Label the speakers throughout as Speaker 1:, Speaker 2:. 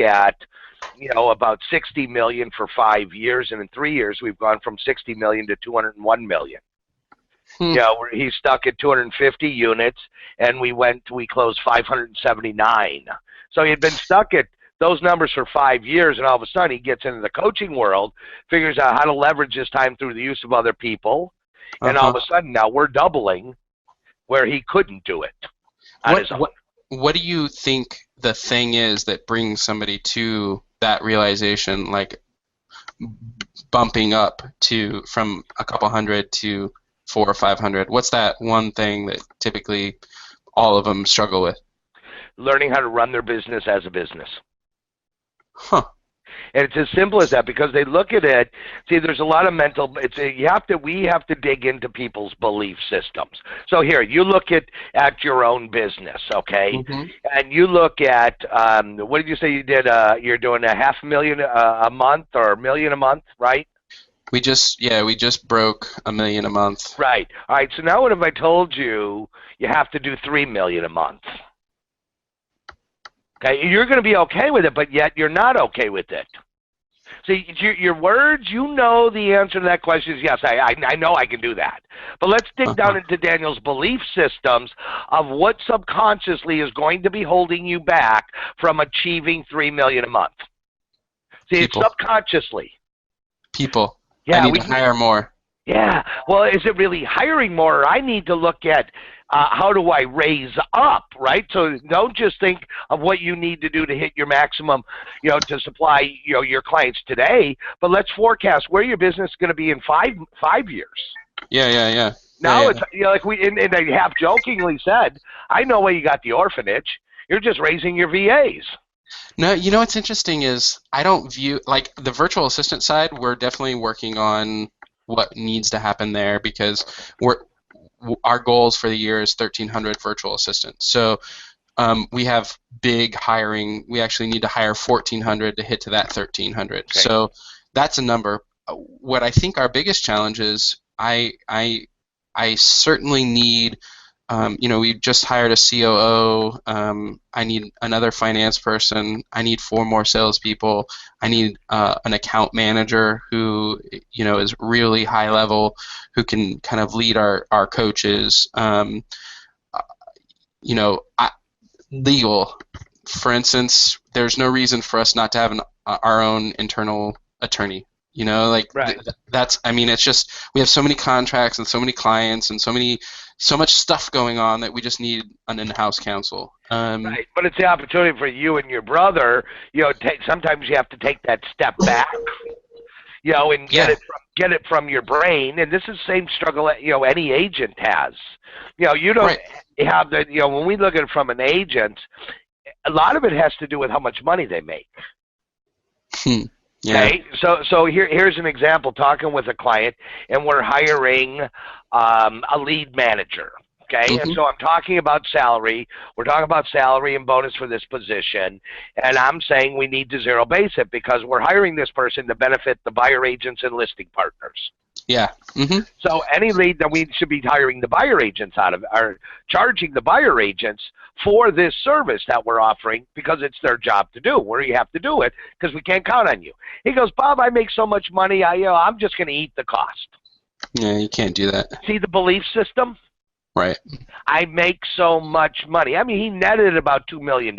Speaker 1: at, about 60 million for 5 years, and in 3 years we've gone from 60 million to 201 million. He's stuck at 250 units, and we closed 579. So he had been stuck at those numbers for 5 years, and all of a sudden he gets into the coaching world, figures out how to leverage his time through the use of other people, and all of a sudden now we're doubling where he couldn't do it on his own.
Speaker 2: What do you think the thing is that brings somebody to that realization, like bumping up from a couple hundred to 400 or 500? What's that one thing that typically all of them struggle with?
Speaker 1: Learning how to run their business as a business.
Speaker 2: Huh.
Speaker 1: And it's as simple as that, because they look at it. See, there's a lot of mental. We have to dig into people's belief systems. So here, you look at your own business, okay?
Speaker 2: Mm-hmm.
Speaker 1: And you look at what did you say you did? You're doing $500,000 a month or $1 million a month, right?
Speaker 2: We just broke $1 million a month.
Speaker 1: Right. All right. So now, what if I told you have to do $3 million a month? Okay, you're going to be okay with it, but yet you're not okay with it. See, your words, the answer to that question is yes, I know I can do that. But let's dig down into Daniel's belief systems of what subconsciously is going to be holding you back from achieving $3 million a month. See,
Speaker 2: People.
Speaker 1: It's subconsciously.
Speaker 2: People.
Speaker 1: Yeah,
Speaker 2: I need to hire more.
Speaker 1: Yeah. Well, is it really hiring more, or I need to look at how do I raise up, right? So don't just think of what you need to do to hit your maximum, to supply, your clients today, but let's forecast where your business is going to be in five years.
Speaker 2: Yeah.
Speaker 1: Now it's like and I half jokingly said, I know why you got the orphanage. You're just raising your VAs.
Speaker 2: No, what's interesting is I don't view, like, the virtual assistant side, we're definitely working on what needs to happen there, because our goals for the year is 1,300 virtual assistants. So we have big hiring. We actually need to hire 1,400 to hit to that 1,300. Okay. So that's a number. What I think our biggest challenge is, I certainly need, we just hired a COO. I need another finance person. I need 4 more salespeople. I need an account manager who, is really high level, who can kind of lead our coaches. Legal, for instance, there's no reason for us not to have our own internal attorney.
Speaker 1: Right.
Speaker 2: It's just, we have so many contracts and so many clients and so much stuff going on that we just need an in-house counsel.
Speaker 1: Right, but it's the opportunity for you and your brother. Sometimes you have to take that step back, and get it from your brain. And this is the same struggle that any agent has. You don't have the when we look at it from an agent, a lot of it has to do with how much money they make.
Speaker 2: Yeah.
Speaker 1: Okay, so here's an example. Talking with a client, and we're hiring a lead manager. Okay, and so I'm talking about salary. We're talking about salary and bonus for this position, and I'm saying we need to zero base it because we're hiring this person to benefit the buyer agents and listing partners.
Speaker 2: Yeah. Mm-hmm.
Speaker 1: So any lead that we should be hiring the buyer agents out of, or charging the buyer agents for this service that we're offering, because it's their job to do, where you have to do it because we can't count on you. He goes, Bob, I make so much money, I'm just going to eat the cost.
Speaker 2: Yeah, you can't do that.
Speaker 1: See the belief system?
Speaker 2: Right.
Speaker 1: I make so much money. I mean, he netted about $2 million.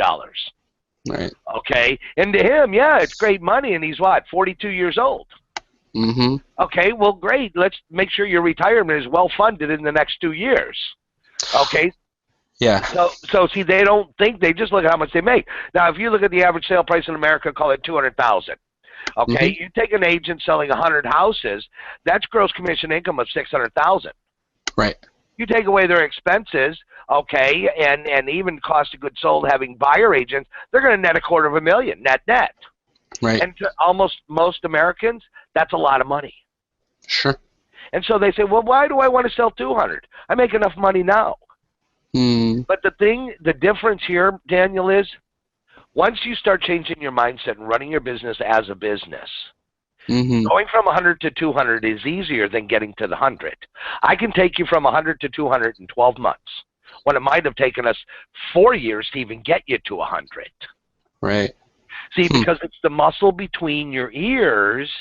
Speaker 2: Right.
Speaker 1: Okay, and to him, yeah, it's great money, and he's what, 42 years old.
Speaker 2: Mm-hmm.
Speaker 1: Okay, well, great. Let's make sure your retirement is well funded in the next 2 years. Okay.
Speaker 2: Yeah.
Speaker 1: So see, they don't think, they just look at how much they make. Now, if you look at the average sale price in America, call it $200,000. Okay, you take an agent selling 100 houses, that's gross commission income of $600,000.
Speaker 2: Right.
Speaker 1: You take away their expenses, okay, and even cost of goods sold, having buyer agents, they're going to net $250,000 net.
Speaker 2: Right.
Speaker 1: And to almost most Americans, that's a lot of money.
Speaker 2: Sure.
Speaker 1: And so they say, well, why do I want to sell 200? I make enough money now. But the difference here, Daniel, is once you start changing your mindset and running your business as a business, going from 100 to 200 is easier than getting to the 100. I can take you from 100 to 200 in 12 months, when it might have taken us 4 years to even get you to 100.
Speaker 2: Right.
Speaker 1: See, because it's the muscle between your ears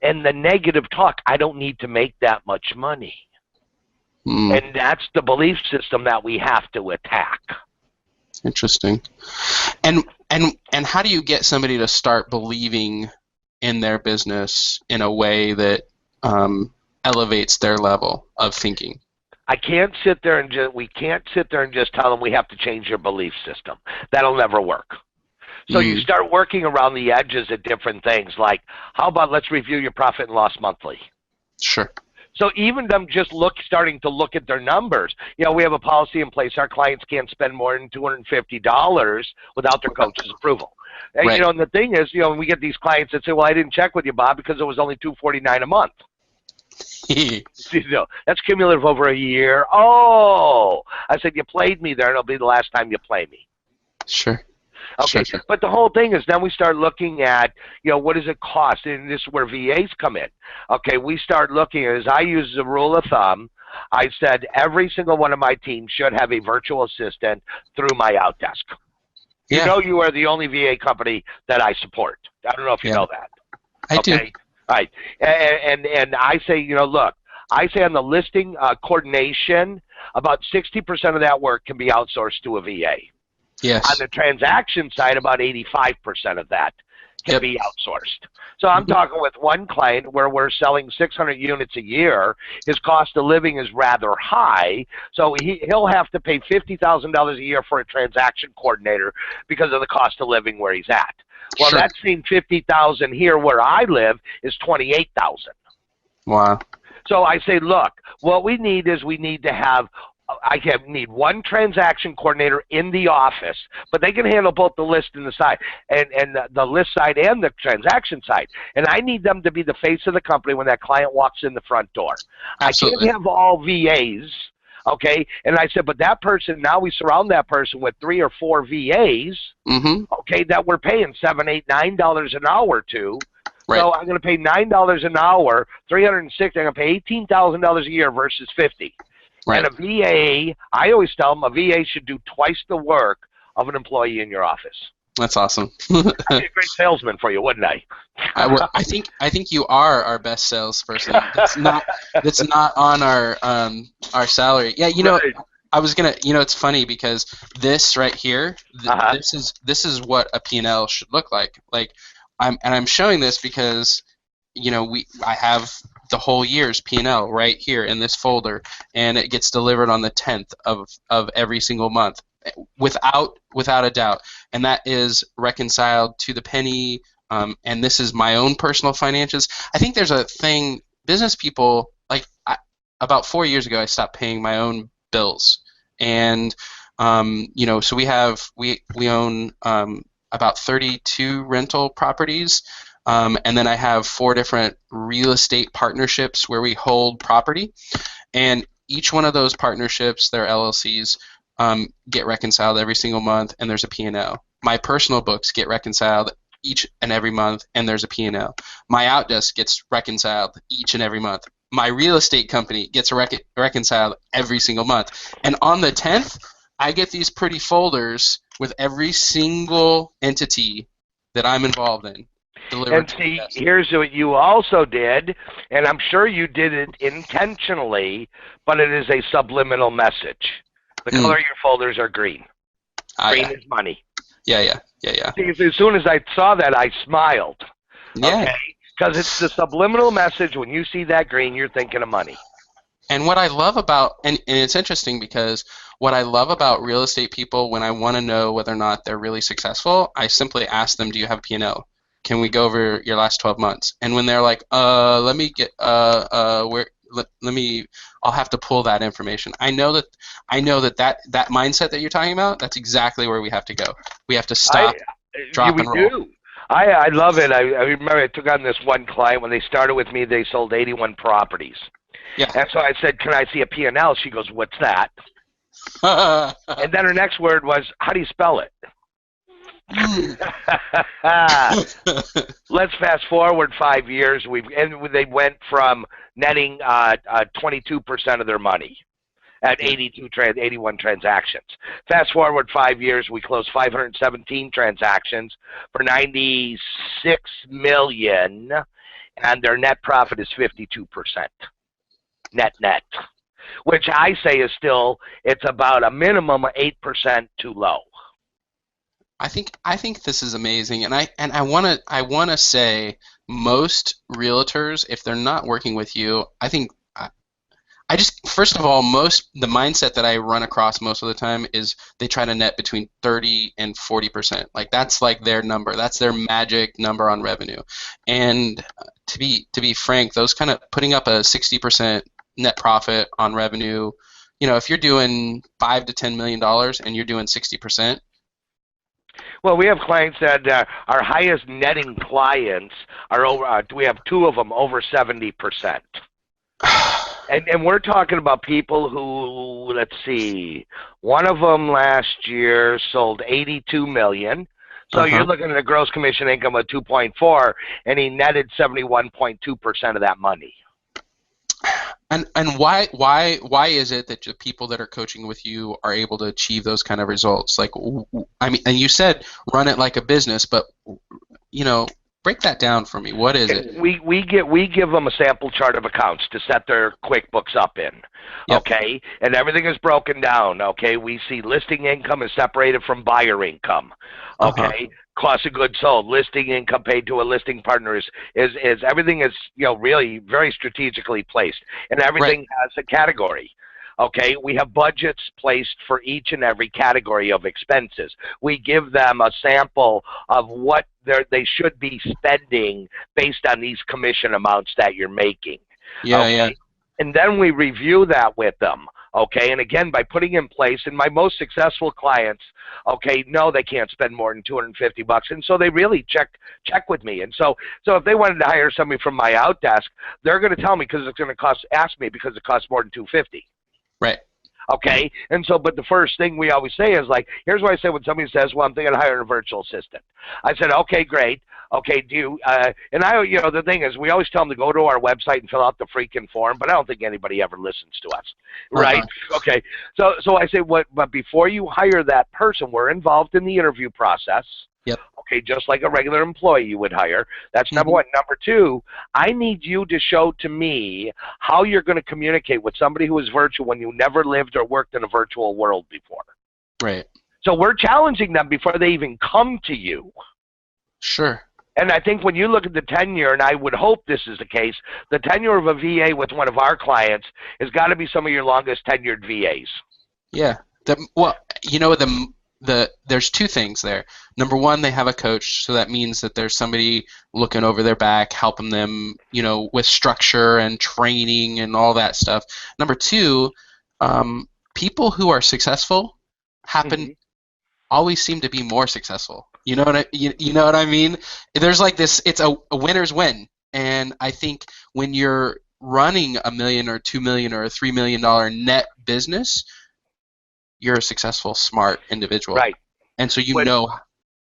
Speaker 1: and the negative talk. I don't need to make that much money. And that's the belief system that we have to attack.
Speaker 2: Interesting. And how do you get somebody to start believing in their business in a way that elevates their level of thinking?
Speaker 1: We can't sit there and just tell them we have to change your belief system. That'll never work. So you start working around the edges at different things, like, how about let's review your profit and loss monthly?
Speaker 2: Sure.
Speaker 1: So even them just starting to look at their numbers. We have a policy in place. Our clients can't spend more than $250 without their coach's approval. And,
Speaker 2: right.
Speaker 1: And the thing is, when we get these clients that say, well, I didn't check with you, Bob, because it was only $249 a month. That's cumulative over a year. Oh, I said, you played me there, and it'll be the last time you play me.
Speaker 2: Sure.
Speaker 1: Okay,
Speaker 2: sure.
Speaker 1: But the whole thing is then we start looking at, what does it cost? And this is where VAs come in. Okay, we start looking at, as I use the rule of thumb, I said every single one of my teams should have a virtual assistant through MyOutDesk.
Speaker 2: Yeah.
Speaker 1: You are the only VA company that I support. I don't know if you know that.
Speaker 2: I do.
Speaker 1: Right. And I say, look, I say on the listing coordination, about 60% of that work can be outsourced to a VA.
Speaker 2: Yes.
Speaker 1: On the transaction side, about 85% of that can be outsourced. So I'm talking with one client where we're selling 600 units a year. His cost of living is rather high, so he'll have to pay $50,000 a year for a transaction coordinator because of the cost of living where he's at. Well,
Speaker 2: Sure.
Speaker 1: that same $50,000 here where I live is $28,000.
Speaker 2: Wow.
Speaker 1: So I say, look, what we need is we need to have need one transaction coordinator in the office, but they can handle both the list and the side, and the list side and the transaction side. And I need them to be the face of the company when that client walks in the front door.
Speaker 2: Absolutely.
Speaker 1: I can't have all VAs, okay? And I said, but that person, now we surround that person with 3 or 4 VAs, okay, that we're paying $7, $8, $9 an hour to.
Speaker 2: Right.
Speaker 1: So I'm going to pay $9 an hour, 360. I'm going to pay $18,000 a year versus $50.
Speaker 2: Right.
Speaker 1: And a VA, I always tell them a VA should do twice the work of an employee in your office.
Speaker 2: That's awesome.
Speaker 1: I'd be a great salesman for you, wouldn't I?
Speaker 2: I think you are our best salesperson. That's not on our salary. Yeah,
Speaker 1: Right.
Speaker 2: I was gonna. It's funny because this right here, this is what a P&L should look like. Like, I'm showing this because I have the whole year's P&L right here in this folder, and it gets delivered on the 10th of every single month, without a doubt, and that is reconciled to the penny. And this is my own personal finances. I think there's a thing business people about 4 years ago I stopped paying my own bills, and so we own about 32 rental properties. And then I have 4 different real estate partnerships where we hold property, and each one of those partnerships, their LLCs, get reconciled every single month, and there's a P&L. My personal books get reconciled each and every month, and there's a P&L. MyOutDesk gets reconciled each and every month. My real estate company gets reconciled every single month, and on the 10th, I get these pretty folders with every single entity that I'm involved in.
Speaker 1: And see, here's what you also did, and I'm sure you did it intentionally, but it is a subliminal message. The color of your folders are green. Green is money.
Speaker 2: Yeah.
Speaker 1: See, as soon as I saw that, I smiled.
Speaker 2: Yeah.
Speaker 1: Okay? Because it's the subliminal message. When you see that green, you're thinking of money.
Speaker 2: And what I love about, and it's interesting because what I love about real estate people, when I want to know whether or not they're really successful, I simply ask them, do you have a P&L? Can we go over your last 12 months? And when they're like, let me get, I'll have to pull that information. I know that mindset that you're talking about, that's exactly where we have to go. We have to stop, drop, and roll.
Speaker 1: Do. I love it. I remember I took on this one client. When they started with me, they sold 81 properties.
Speaker 2: Yeah.
Speaker 1: And so I said, can I see a P&L? She goes, what's that? And then her next word was, how do you spell it? Let's fast forward 5 years. They went from netting 22% of their money. at 81 transactions. Fast forward 5 years, we closed 517 transactions for 96 million, and their net profit is 52%. Net. Which I say is still, it's about a minimum of 8% too low.
Speaker 2: I think this is amazing, and I wanna say most realtors, if they're not working with you, I just, first of all, the mindset that I run across most of the time is they try to net between 30 and 40%. Like that's like their number. That's their magic number on revenue. And to be frank, those kind of putting up a 60% net profit on revenue, if you're doing $5 to $10 million and you're doing 60%.
Speaker 1: Well, we have clients that our highest netting clients are over. We have 2 of them over 70%. And we're talking about people who, let's see, one of them last year sold 82 million. So you're looking at a gross commission income of 2.4, and he netted 71.2% of that money.
Speaker 2: And why is it that the people that are coaching with you are able to achieve those kind of results? Like, I mean, and you said run it like a business, but break that down for me. What is it?
Speaker 1: We give them a sample chart of accounts to set their QuickBooks up in. Yep. Okay, and everything is broken down. Okay, we see listing income is separated from buyer income. Okay, cost of goods sold, listing income paid to a listing partner is everything is really very strategically placed, and everything has a category. Okay, we have budgets placed for each and every category of expenses. We give them a sample of what they should be spending based on these commission amounts that you're making. Yeah. And then we review that with them. Okay, and again, by putting in place, and my most successful clients, know they can't spend more than $250, and so they really check with me. And so if they wanted to hire somebody from MyOutDesk, they're going to tell me because it's going to ask me because it costs more than $250.
Speaker 2: Right.
Speaker 1: Okay, and so, but the first thing we always say is like, here's what I say when somebody says, well, I'm thinking of hiring a virtual assistant. I said, okay, great. Okay, do you, and I, the thing is, we always tell them to go to our website and fill out the freaking form, but I don't think anybody ever listens to us, right? Okay, so I say, but before you hire that person, we're involved in the interview process.
Speaker 2: Yep.
Speaker 1: Okay, just like a regular employee you would hire. That's number one. Number two, I need you to show to me how you're going to communicate with somebody who is virtual when you never lived or worked in a virtual world before.
Speaker 2: Right.
Speaker 1: So we're challenging them before they even come to you.
Speaker 2: Sure.
Speaker 1: And I think when you look at the tenure, and I would hope this is the case, the tenure of a VA with one of our clients has got to be some of your longest tenured VAs.
Speaker 2: Yeah. There's 2 things there. Number one, they have a coach, so that means that there's somebody looking over their back, helping them, with structure and training and all that stuff. Number 2, people who are successful always seem to be more successful. You know what I mean? There's like this. It's a winner's win, and I think when you're running $1 million or $2 million or a $3 million net business, you're a successful, smart individual,
Speaker 1: right?
Speaker 2: And so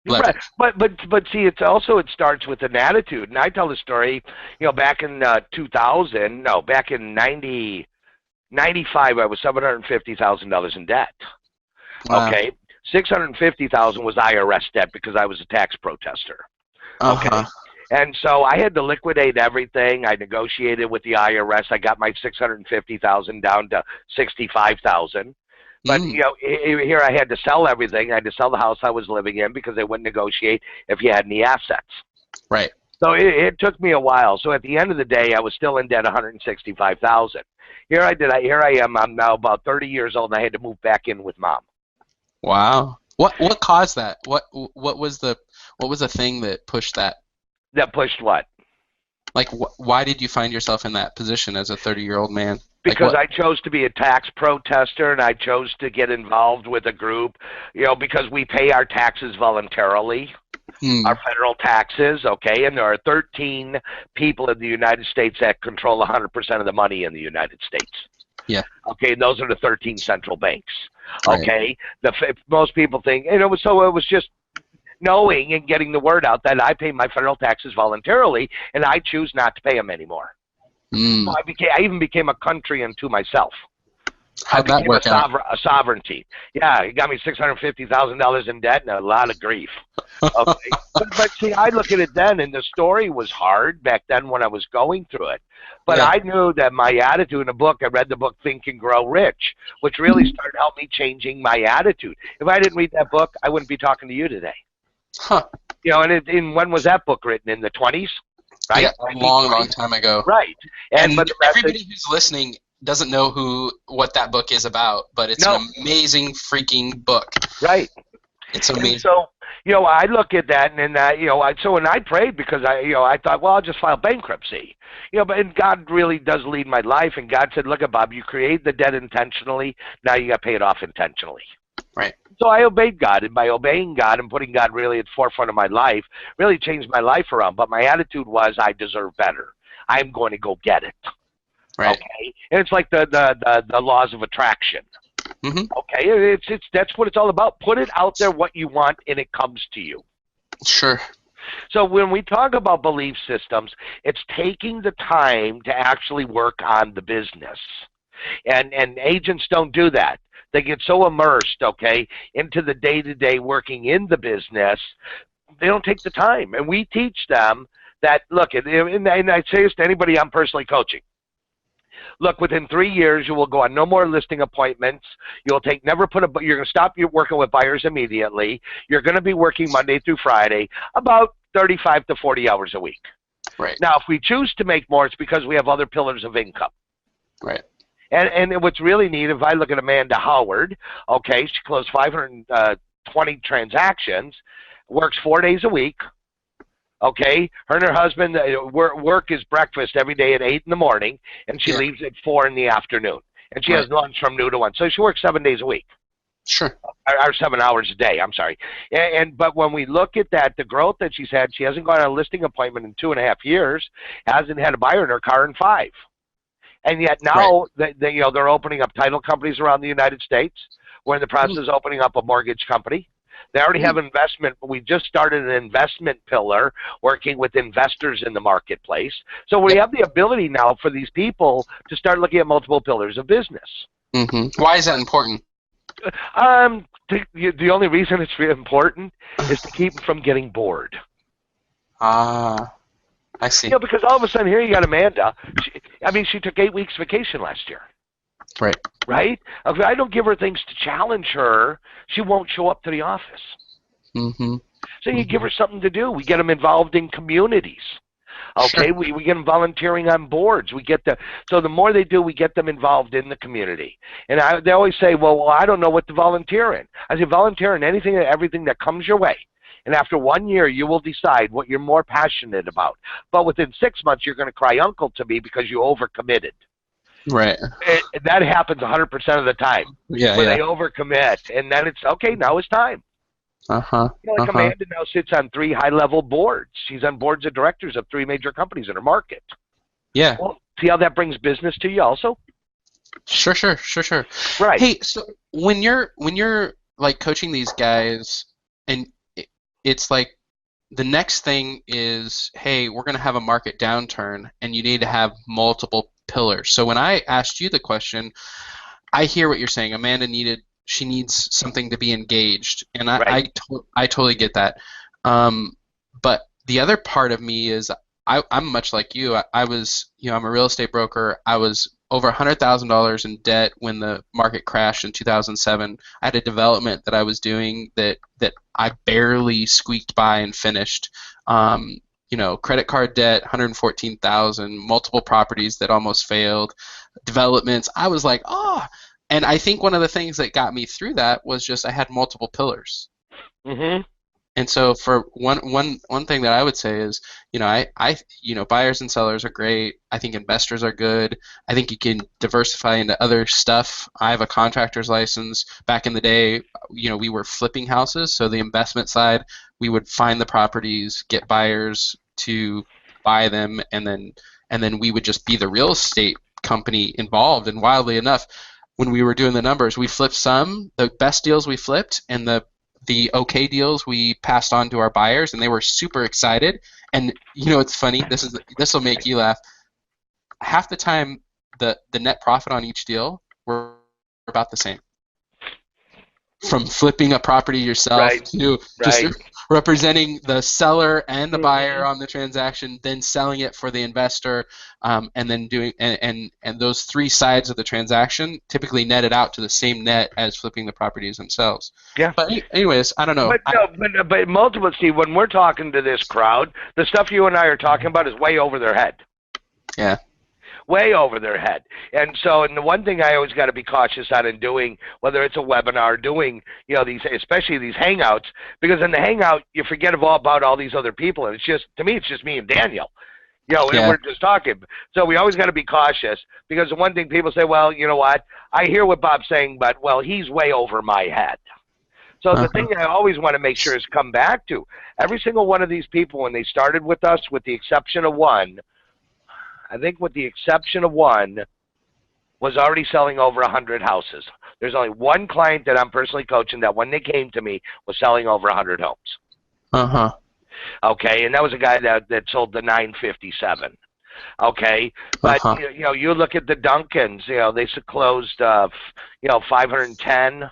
Speaker 1: right. But see, it starts with an attitude. And I tell the story, back in 95, I was $750,000 in debt.
Speaker 2: Wow.
Speaker 1: Okay, $650,000 was IRS debt because I was a tax protester. Okay. And so I had to liquidate everything. I negotiated with the IRS. I got my $650,000 down to $65,000. But here I had to sell everything. I had to sell the house I was living in because they wouldn't negotiate if you had any assets.
Speaker 2: Right.
Speaker 1: So it took me a while. So at the end of the day, I was still in debt $165,000. Here I am. I'm now about 30 years old, and I had to move back in with mom.
Speaker 2: Wow. What caused that? What was the thing that pushed that?
Speaker 1: That pushed what?
Speaker 2: Like, why did you find yourself in that position as a 30-year-old man?
Speaker 1: Because I chose to be a tax protester, and I chose to get involved with a group, because we pay our taxes voluntarily, our federal taxes, okay? And there are 13 people in the United States that control 100% of the money in the United States.
Speaker 2: Yeah.
Speaker 1: Okay, and those are the 13 central banks.
Speaker 2: Right.
Speaker 1: Okay, most people think, it was just knowing and getting the word out that I pay my federal taxes voluntarily, and I choose not to pay them anymore. So I even became a country unto myself. I
Speaker 2: How'd that
Speaker 1: became
Speaker 2: work out?
Speaker 1: a sovereignty. Yeah, he got me $650,000 in debt and a lot of grief. Okay, but see, I look at it then, and the story was hard back then when I was going through it. But
Speaker 2: Yeah.
Speaker 1: I knew that my attitude in the book, I read the book Think and Grow Rich, which really started helping me changing my attitude. If I didn't read that book, I wouldn't be talking to you today.
Speaker 2: Huh.
Speaker 1: You know, and when was that book written? In the 20s, right?
Speaker 2: Yeah, a long, long time ago.
Speaker 1: Right. But
Speaker 2: And
Speaker 1: the
Speaker 2: everybody
Speaker 1: message,
Speaker 2: who's listening doesn't know what that book is about, but it's
Speaker 1: no,
Speaker 2: an amazing freaking book.
Speaker 1: right.
Speaker 2: It's
Speaker 1: And
Speaker 2: amazing.
Speaker 1: so, I look at that, and then so when I prayed, because I thought, well, I'll just file bankruptcy. But and God really does lead my life, and God said, look at Bob, you created the debt intentionally, now you got to pay it off intentionally.
Speaker 2: Right.
Speaker 1: So I obeyed God, and by obeying God and putting God really at the forefront of my life, really changed my life around. But my attitude was, I deserve better. I'm going to go get it.
Speaker 2: Right.
Speaker 1: Okay, and it's like the laws of attraction.
Speaker 2: Mm-hmm.
Speaker 1: Okay, that's what it's all about. Put it out there what you want, and it comes to you.
Speaker 2: Sure.
Speaker 1: So when we talk about belief systems, it's taking the time to actually work on the business, and agents don't do that. They get so immersed, okay, into the day-to-day working in the business, they don't take the time. And we teach them that, look, and I say this to anybody I'm personally coaching. Look, within 3 years, you will go on no more listing appointments. You're going to stop working with buyers immediately. You're going to be working Monday through Friday, about 35 to 40 hours a week.
Speaker 2: Right.
Speaker 1: Now, if we choose to make more, it's because we have other pillars of income.
Speaker 2: Right.
Speaker 1: And what's really neat, if I look at Amanda Howard, okay, she closed 520 transactions, works 4 days a week. Okay, her and her husband work is breakfast every day at 8 in the morning, and she leaves at 4 in the afternoon, and she has lunch from noon to 1. So she works 7 days a week.
Speaker 2: Sure.
Speaker 1: Or 7 hours a day. I'm sorry. But when we look at that, the growth that she's had, she hasn't gone on a listing appointment in 2.5 years, hasn't had a buyer in her car in 5, and yet now they're opening up title companies around the United States. We're in the process of opening up a mortgage company. They already have investment. We just started an investment pillar working with investors in the marketplace. So we have the ability now for these people to start looking at multiple pillars of business.
Speaker 2: Mm-hmm. Why is that important?
Speaker 1: The only reason it's important is to keep them from getting bored.
Speaker 2: I see.
Speaker 1: Because all of a sudden here you got Amanda. She took 8 weeks vacation last year.
Speaker 2: Right.
Speaker 1: Right? If I don't give her things to challenge her, she won't show up to the office.
Speaker 2: Mm-hmm.
Speaker 1: So you give her something to do. We get them involved in communities. Okay, sure. We get them volunteering on boards. So the more they do, we get them involved in the community. And they always say, well, I don't know what to volunteer in. I say, volunteer in anything and everything that comes your way. And after 1 year, you will decide what you're more passionate about. But within 6 months, you're going to cry uncle to me because you overcommitted.
Speaker 2: Right.
Speaker 1: That happens 100% of the time.
Speaker 2: Yeah,
Speaker 1: when they overcommit, and then it's okay. Now it's time. Amanda now sits on 3 high-level boards. She's on boards of directors of 3 major companies in her market.
Speaker 2: Yeah.
Speaker 1: Well, see how that brings business to you, also.
Speaker 2: Sure.
Speaker 1: Right.
Speaker 2: Hey, so when you're like coaching these guys, and it's like the next thing is, hey, we're going to have a market downturn, and you need to have multiple pillars. So when I asked you the question, I hear what you're saying. Amanda she needs something to be engaged, and I totally get that. But the other part of me is I'm much like you. I was, I'm a real estate broker. I was over $100,000 in debt when the market crashed in 2007. I had a development that I was doing that I barely squeaked by and finished. Credit card debt, $114,000, multiple properties that almost failed, developments. I was like, and I think one of the things that got me through that was just I had multiple pillars.
Speaker 1: Mm-hmm.
Speaker 2: And so for one thing that I would say is, buyers and sellers are great. I think investors are good. I think you can diversify into other stuff. I have a contractor's license. Back in the day, we were flipping houses. So the investment side, we would find the properties, get buyers to buy them, and then we would just be the real estate company involved. And wildly enough, when we were doing the numbers, we flipped some. The best deals we flipped, and the okay deals we passed on to our buyers, and they were super excited. And it's funny. This will make you laugh. Half the time, the net profit on each deal were about the same. From flipping a property yourself
Speaker 1: Right.
Speaker 2: to just representing the seller and the buyer on the transaction, then selling it for the investor, and then doing and those three sides of the transaction typically netted out to the same net as flipping the properties themselves.
Speaker 1: Yeah.
Speaker 2: But anyways, I don't know.
Speaker 1: But Multiplicity, when we're talking to this crowd, the stuff you and I are talking about is way over their head.
Speaker 2: Yeah.
Speaker 1: Way over their head. And so, and the one thing I always got to be cautious on in doing, whether it's a webinar, doing, these, especially these Hangouts, because in the Hangout, you forget about all these other people, and it's just, to me, it's just me and Daniel. And we're just talking. So we always got to be cautious, because the one thing people say, well, you know what, I hear what Bob's saying, but, well, he's way over my head. So the thing I always want to make sure is come back to, every single one of these people, when they started with us, with the exception of one, I think with the exception of one, was already selling over 100 houses. There's only one client that I'm personally coaching that when they came to me was selling over 100 homes. Okay, and that was a guy that sold the 957. Okay, but you look at the Duncans. They closed 510.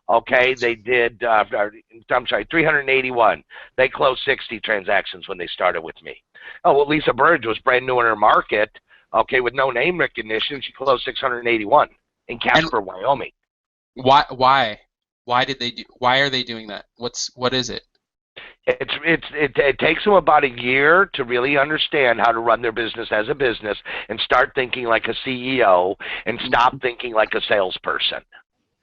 Speaker 1: Okay, they did. I'm sorry, 381. They closed 60 transactions when they started with me. Oh, well, Lisa Burge was brand new in her market. Okay, with no name recognition, she closed 681 in Casper, Wyoming.
Speaker 2: Why? Why did they do? Why are they doing that? What is it?
Speaker 1: It takes them about a year to really understand how to run their business as a business and start thinking like a CEO and stop thinking like a salesperson.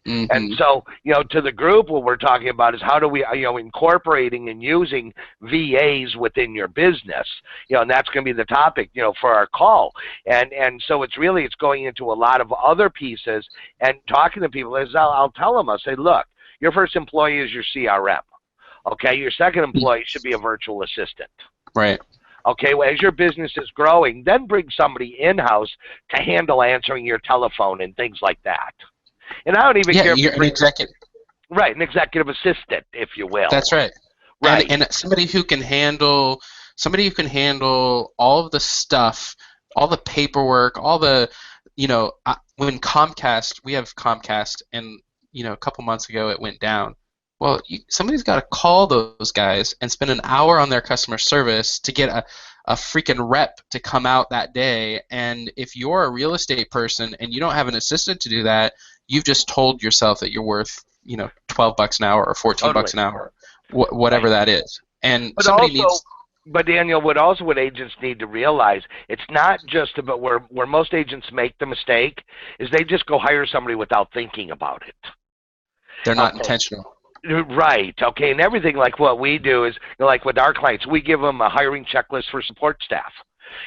Speaker 1: And so, to the group, what we're talking about is how do we, incorporating and using VAs within your business, and that's going to be the topic, for our call. And so it's going into a lot of other pieces and talking to people. I'll tell them, I'll say, look, your first employee is your CRM. Okay, your second employee should be a virtual assistant.
Speaker 2: Right.
Speaker 1: Okay, well, as your business is growing, then bring somebody in-house to handle answering your telephone and things like that. And I don't even care if
Speaker 2: you're an executive.
Speaker 1: Right, an executive assistant, if you will.
Speaker 2: That's right.
Speaker 1: Right.
Speaker 2: And somebody who can handle all of the stuff, all the paperwork, all the, when Comcast, we have Comcast, and a couple months ago it went down. Well, somebody's got to call those guys and spend an hour on their customer service to get a freaking rep to come out that day. And if you're a real estate person and you don't have an assistant to do that, you've just told yourself that you're worth, $12 an hour or $14 an hour, whatever that is. And
Speaker 1: but
Speaker 2: somebody
Speaker 1: also,
Speaker 2: needs.
Speaker 1: But Daniel, what agents need to realize, it's not just about where most agents make the mistake is they just go hire somebody without thinking about it.
Speaker 2: They're not intentional.
Speaker 1: Right. Okay. And everything like what we do is like with our clients, we give them a hiring checklist for support staff.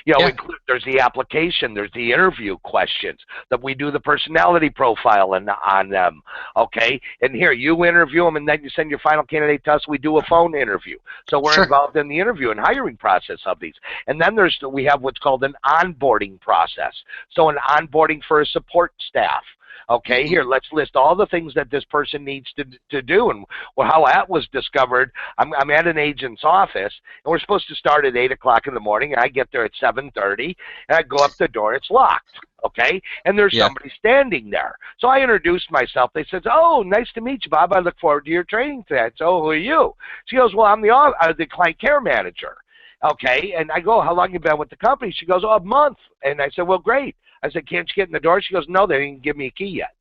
Speaker 1: There's the application, there's the interview questions that we do the personality profile on them. Okay. And here you interview them and then you send your final candidate to us. We do a phone interview. So we're involved in the interview and hiring process of these. And then we have what's called an onboarding process. So an onboarding for a support staff. Okay, here, let's list all the things that this person needs to do. And how that was discovered, I'm at an agent's office, and we're supposed to start at 8 o'clock in the morning. And I get there at 7:30, and I go up the door, it's locked. Okay, and there's somebody standing there. So I introduced myself. They said, oh, nice to meet you, Bob. I look forward to your training today. I said, oh, who are you? She goes, well, I'm the client care manager. Okay, and I go, how long you been with the company? She goes, oh, a month. And I said, well, great. I said, can't you get in the door? She goes, no, they didn't give me a key yet.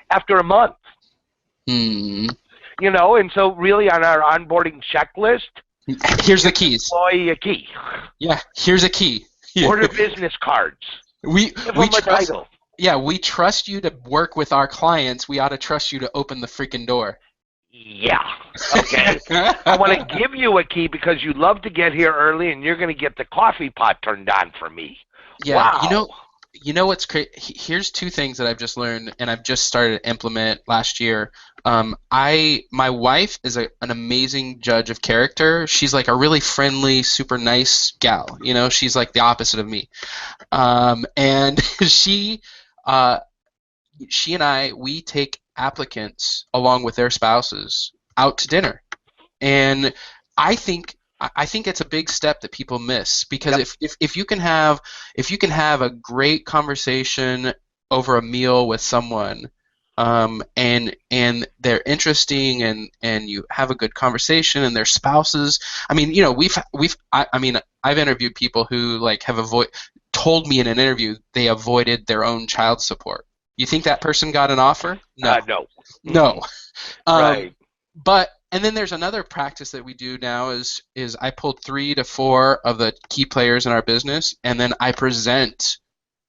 Speaker 1: After a month. And so really on our onboarding checklist,
Speaker 2: here's the keys.
Speaker 1: Employee a key.
Speaker 2: Yeah, here's a key.
Speaker 1: Order business cards.
Speaker 2: We trust you to work with our clients. We ought to trust you to open the freaking door.
Speaker 1: Yeah. Okay. I want to give you a key because you love to get here early, and you're going to get the coffee pot turned on for me.
Speaker 2: Yeah.
Speaker 1: Wow.
Speaker 2: What's crazy? Here's two things that I've just learned, and I've just started to implement last year. My wife is an amazing judge of character. She's like a really friendly, super nice gal. She's like the opposite of me. And she and I, we take applicants along with their spouses out to dinner, and I think it's a big step that people miss because if you can have a great conversation over a meal with someone, and they're interesting, and you have a good conversation, and their spouses. I mean, I mean, I've interviewed people who like have told me in an interview they avoided their own child support. You think that person got an offer? No.
Speaker 1: No.
Speaker 2: No.
Speaker 1: Right.
Speaker 2: And then there's another practice that we do now is I pulled 3 to 4 of the key players in our business, and then I present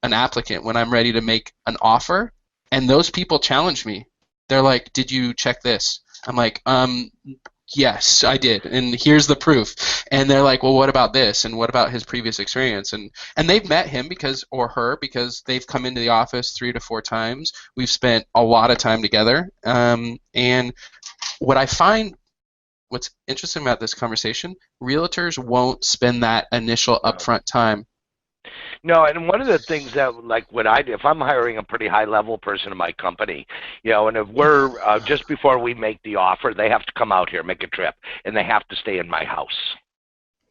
Speaker 2: an applicant when I'm ready to make an offer, and those people challenge me. They're like, "Did you check this?" I'm like, yes, I did, and here's the proof. And they're like, "Well, what about this? And what about his previous experience?" And they've met him or her because they've come into the office 3 to 4 times. We've spent a lot of time together, and what I find, what's interesting about this conversation, realtors won't spend that initial upfront time.
Speaker 1: No, and one of the things that, like, if I'm hiring a pretty high-level person in my company, and if we're just before we make the offer, they have to come out here, make a trip, and they have to stay in my house.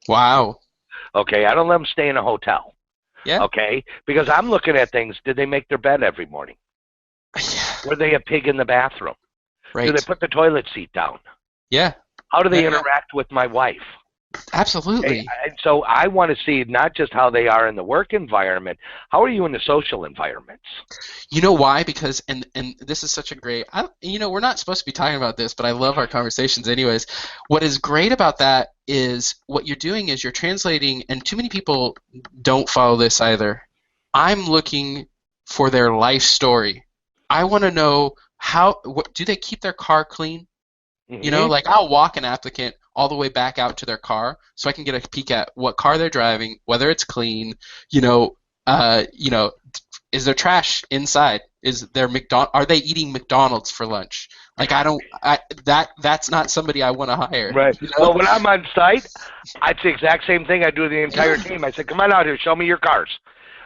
Speaker 2: Wow.
Speaker 1: Okay, I don't let them stay in a hotel.
Speaker 2: Yeah.
Speaker 1: Okay, because I'm looking at things. Did they make their bed every morning? Were they a pig in the bathroom?
Speaker 2: Right.
Speaker 1: Do they put the toilet seat down?
Speaker 2: Yeah.
Speaker 1: How do they interact with my wife?
Speaker 2: Absolutely.
Speaker 1: Okay, and so I want to see not just how they are in the work environment. How are you in the social environments?
Speaker 2: You know why? Because and this is such a great. We're not supposed to be talking about this, but I love our conversations anyways. What is great about that is what you're doing is you're translating, and too many people don't follow this either. I'm looking for their life story. I want to know do they keep their car clean?
Speaker 1: Mm-hmm.
Speaker 2: Like I'll walk an applicant all the way back out to their car so I can get a peek at what car they're driving, whether it's clean, is there trash inside? Are they eating McDonald's for lunch? Like that's not somebody I want to hire.
Speaker 1: Right. Well, when I'm on site, it's the exact same thing I do to the entire team. I said, come on out here, show me your cars.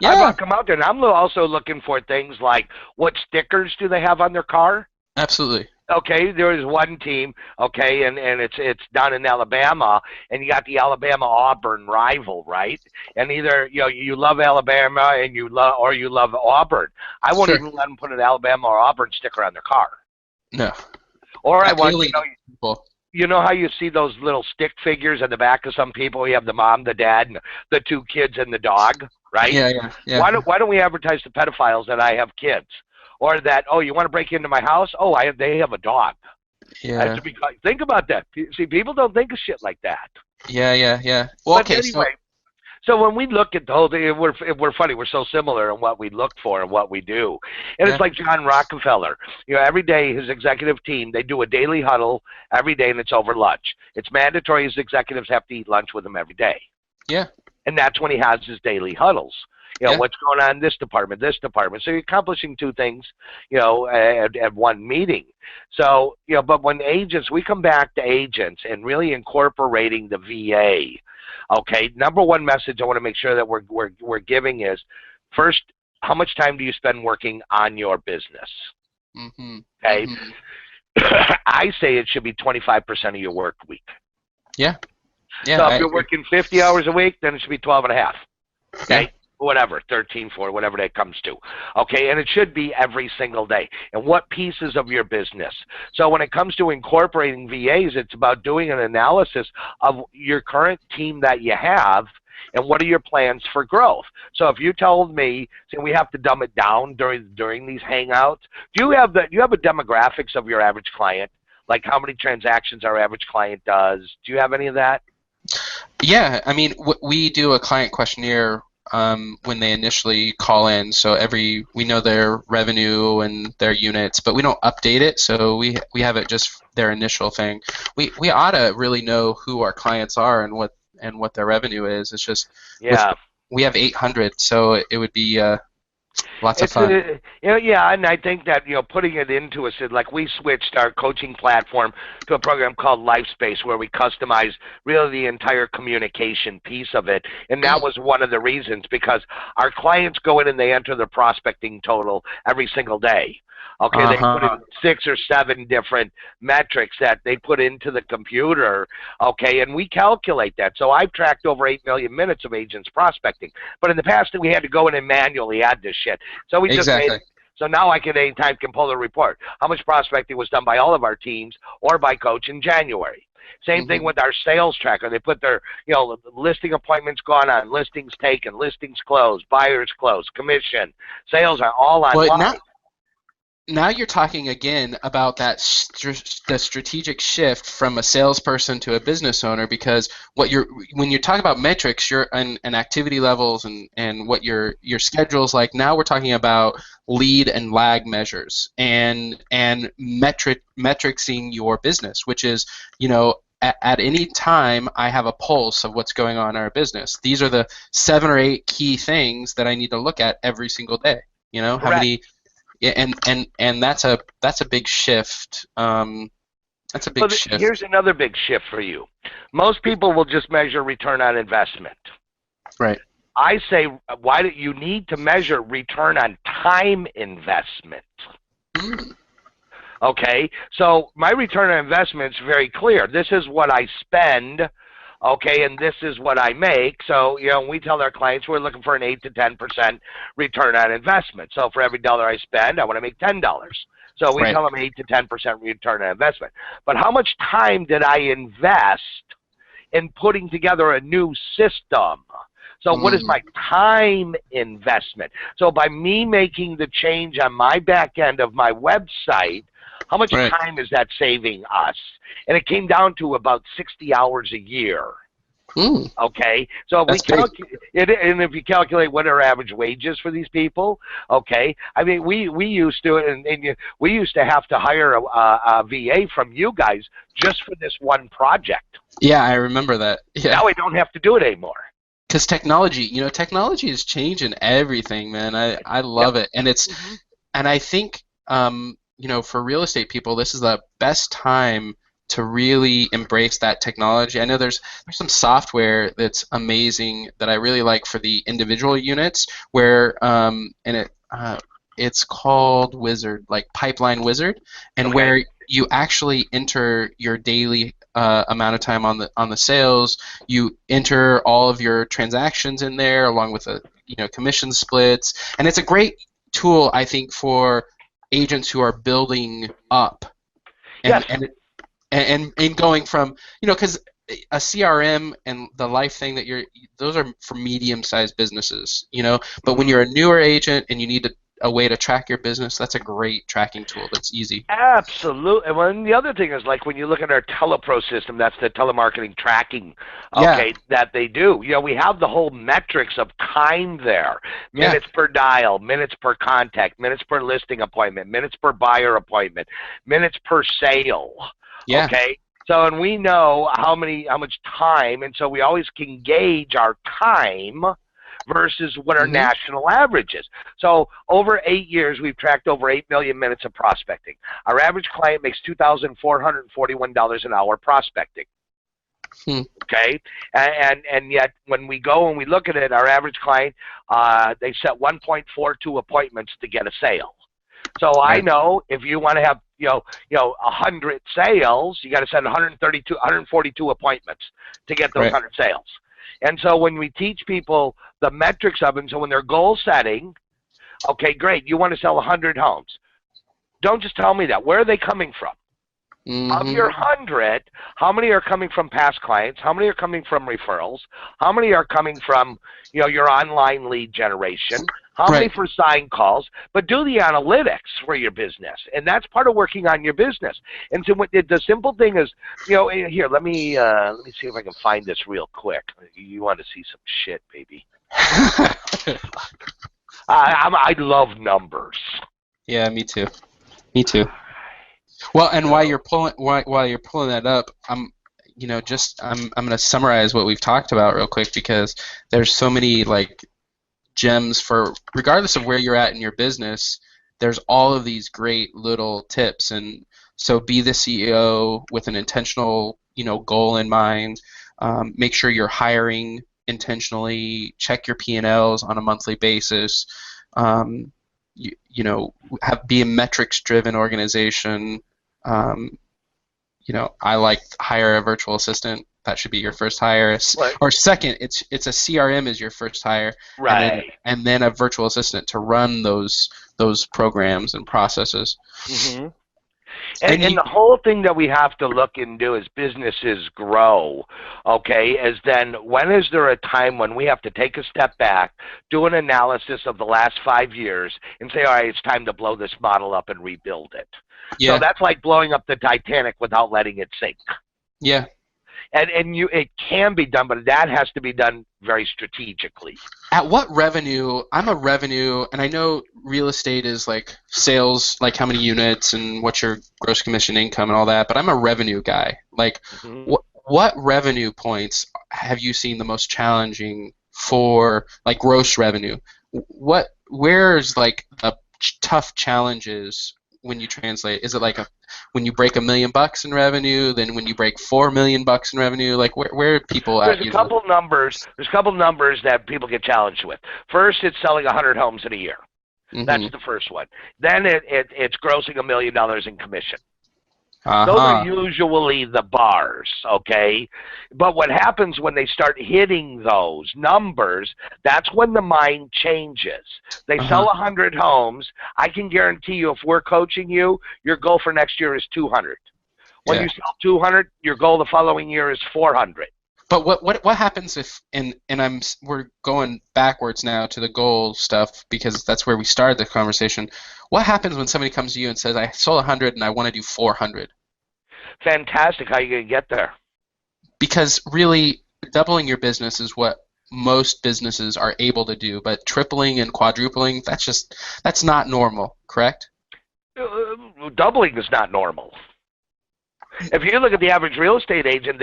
Speaker 2: Yeah.
Speaker 1: I come out there, and I'm also looking for things like what stickers do they have on their car?
Speaker 2: Absolutely.
Speaker 1: Okay, there is one team, okay, and it's down in Alabama, and you got the Alabama-Auburn rival, right? And either you love Alabama and you love Auburn. I won't even let them put an Alabama or Auburn sticker on their car.
Speaker 2: No.
Speaker 1: Or I want you know how you see those little stick figures on the back of some people? You have the mom, the dad, and the 2 kids and the dog, right?
Speaker 2: Yeah.
Speaker 1: Why don't we advertise to pedophiles that I have kids? Or that, you want to break into my house? They have a dog.
Speaker 2: Yeah.
Speaker 1: Think about that. See, people don't think of shit like that.
Speaker 2: Yeah. Well,
Speaker 1: but anyway, so when we look at the whole thing, we're funny. We're so similar in what we look for and what we do. And it's like John Rockefeller. Every day his executive team, they do a daily huddle every day, and it's over lunch. It's mandatory his executives have to eat lunch with him every day.
Speaker 2: Yeah.
Speaker 1: And that's when he has his daily huddles. What's going on in this department. So you're accomplishing 2 things, at one meeting. So, but when we come back to agents and really incorporating the VA, okay, number one message I want to make sure that we're giving is, first, how much time do you spend working on your business?
Speaker 2: Mm-hmm.
Speaker 1: Okay.
Speaker 2: Mm-hmm.
Speaker 1: I say it should be 25% of your work week.
Speaker 2: Yeah.
Speaker 1: So if you're working 50 hours a week, then it should be 12 and a half. Okay.
Speaker 2: Yeah.
Speaker 1: Whatever, 13, 4, whatever that comes to. Okay, and it should be every single day. And what pieces of your business? So when it comes to incorporating VAs, it's about doing an analysis of your current team that you have and what are your plans for growth. So if you told me, we have to dumb it down during these hangouts, do you have a demographics of your average client? Like how many transactions our average client does? Do you have any of that?
Speaker 2: Yeah, I mean, we do a client questionnaire when they initially call in, so we know their revenue and their units, but we don't update it, so we have it just their initial thing. We ought to really know who our clients are and what their revenue is. It's just we have 800, so it would be lots of fun.
Speaker 1: And I think that putting it into us, like we switched our coaching platform to a program called LifeSpace, where we customize really the entire communication piece of it, and that was one of the reasons, because our clients go in and they enter their prospecting total every single day. Okay, they put in 6 or 7 different metrics that they put into the computer, okay, and we calculate that. So I've tracked over 8 million minutes of agents prospecting. But in the past, we had to go in and manually add this shit. So we just made
Speaker 2: Exactly.
Speaker 1: it. So now I can anytime can pull a report. How much prospecting was done by all of our teams or by coach in January? Same thing with our sales tracker. They put their, listing appointments gone on, listings taken, listings closed, buyers closed, commission, sales are all
Speaker 2: Well,
Speaker 1: online.
Speaker 2: now you're talking again about that the strategic shift from a salesperson to a business owner, because when you're talking about metrics, and activity levels and what your schedule's like. Now we're talking about lead and lag measures and metricsing your business, which is, at any time I have a pulse of what's going on in our business. These are the 7 or 8 key things that I need to look at every single day. How many. Yeah, and that's a big shift. That's a big shift.
Speaker 1: Here's another big shift for you. Most people will just measure return on investment.
Speaker 2: Right.
Speaker 1: I say, why do you need to measure return on time investment? Okay, so my return on investment is very clear. This is what I spend. Okay, and this is what I make. So, we tell our clients we're looking for an 8 to 10% return on investment. So for every dollar I spend, I want to make $10. So we tell them 8 to 10% return on investment. But how much time did I invest in putting together a new system? So what is my time investment? So by me making the change on my back end of my website, how much time is that saving us? And it came down to about 60 hours a year. Okay, so if you calculate what our average wages for these people, okay, I mean we used to, we used to have to hire a VA from you guys just for this one project.
Speaker 2: Yeah, I remember that. Yeah.
Speaker 1: Now we don't have to do it anymore.
Speaker 2: Because technology is changing everything, man. I love it, and and I think for real estate people, this is the best time to really embrace that technology. I know there's some software that's amazing that I really like for the individual units, where it's called Wizard, like Pipeline Wizard, and where you actually enter your daily amount of time on the sales. You enter all of your transactions in there, along with the commission splits, and it's a great tool, I think, for agents who are building up, and going from, because a CRM and the life thing those are for medium-sized businesses, but when you're a newer agent and you need a way to track your business, that's a great tracking tool that's easy.
Speaker 1: Absolutely. Well, and the other thing is, like, when you look at our Telepro system, that's the telemarketing tracking, that they do. We have the whole metrics of time there. Minutes per dial, minutes per contact, minutes per listing appointment, minutes per buyer appointment, minutes per sale. Yeah. Okay? So, and we know how much time, and so we always can gauge our time versus what our national average is. So over 8 years, we've tracked over 8 million minutes of prospecting. Our average client makes $2,441 an hour prospecting. Okay, and yet when we go and we look at it, our average client, they set 1.42 appointments to get a sale. So I know if you want to have 100 sales, you got to send 142 appointments to get those 100 sales. And so when we teach people the metrics of it, so when they're goal setting, okay, great, you want to sell 100 homes. Don't just tell me that. Where are they coming from? Of your 100, how many are coming from past clients? How many are coming from referrals? How many are coming from your online lead generation? How many for sign calls? But do the analytics for your business, and that's part of working on your business. And so the simple thing is, here, let me see if I can find this real quick. You want to see some shit, baby? I love numbers.
Speaker 2: Yeah, me too. Me too. Well, and while you're pulling that up, I'm going to summarize what we've talked about real quick, because there's so many gems for, regardless of where you're at in your business, there's all of these great little tips. And so be the CEO with an intentional goal in mind. Make sure you're hiring intentionally. Check your P&Ls on a monthly basis. Be a metrics-driven organization. I hire a virtual assistant that should be your first hire.
Speaker 1: Right.
Speaker 2: Or second, it's a CRM is your first hire,
Speaker 1: Right.
Speaker 2: and then a virtual assistant to run those programs and processes.
Speaker 1: Mm-hmm. And the whole thing that we have to look and do as businesses grow, okay, is then when is there a time when we have to take a step back, do an analysis of the last 5 years, and say, all right, it's time to blow this model up and rebuild it.
Speaker 2: Yeah.
Speaker 1: So that's like blowing up the Titanic without letting it sink.
Speaker 2: Yeah.
Speaker 1: And it can be done, but that has to be done very strategically.
Speaker 2: At what revenue? I'm a revenue, and I know real estate is like sales, like how many units and what's your gross commission income and all that, but I'm a revenue guy. Like, what revenue points have you seen the most challenging for, like, gross revenue? Where's like the tough challenges when you translate? Is it like when you break $1 million in revenue, then when you break $4 million in revenue? Like, where are people at?
Speaker 1: There's a couple numbers that people get challenged with. First, it's selling 100 homes in a year.
Speaker 2: Mm-hmm.
Speaker 1: That's the first one. Then it's grossing $1 million in commission.
Speaker 2: Uh-huh.
Speaker 1: Those are usually the bars, okay? But what happens when they start hitting those numbers, that's when the mind changes. They sell 100 homes. I can guarantee you, if we're coaching you, your goal for next year is 200. When you sell 200, your goal the following year is 400.
Speaker 2: But what happens if, and we're going backwards now to the goal stuff because that's where we started the conversation. What happens when somebody comes to you and says, I sold 100 and I want to do 400?
Speaker 1: Fantastic. How are you going to get there?
Speaker 2: Because really, doubling your business is what most businesses are able to do, but tripling and quadrupling, that's not normal, correct?
Speaker 1: Doubling is not normal. If you look at the average real estate agent,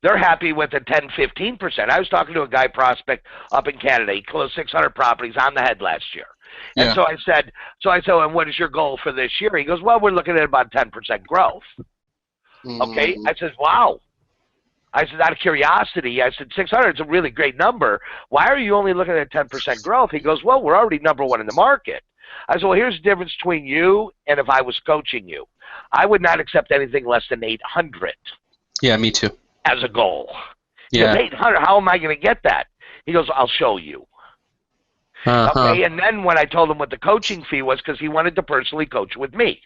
Speaker 1: they're happy with a 10, 15%. I was talking to a guy prospect up in Canada. He closed 600 properties on the head last year. And so I said, and what is your goal for this year? He goes, well, we're looking at about 10% growth. Okay. I said, wow. I said, out of curiosity, I said, 600 is a really great number. Why are you only looking at 10% growth? He goes, well, we're already number one in the market. I said, well, here's the difference between you and if I was coaching you. I would not accept anything less than 800.
Speaker 2: Yeah, me too.
Speaker 1: As a goal.
Speaker 2: Yeah.
Speaker 1: 800, how am I going to get that? He goes, I'll show you. Okay, and then when I told him what the coaching fee was, because he wanted to personally coach with me.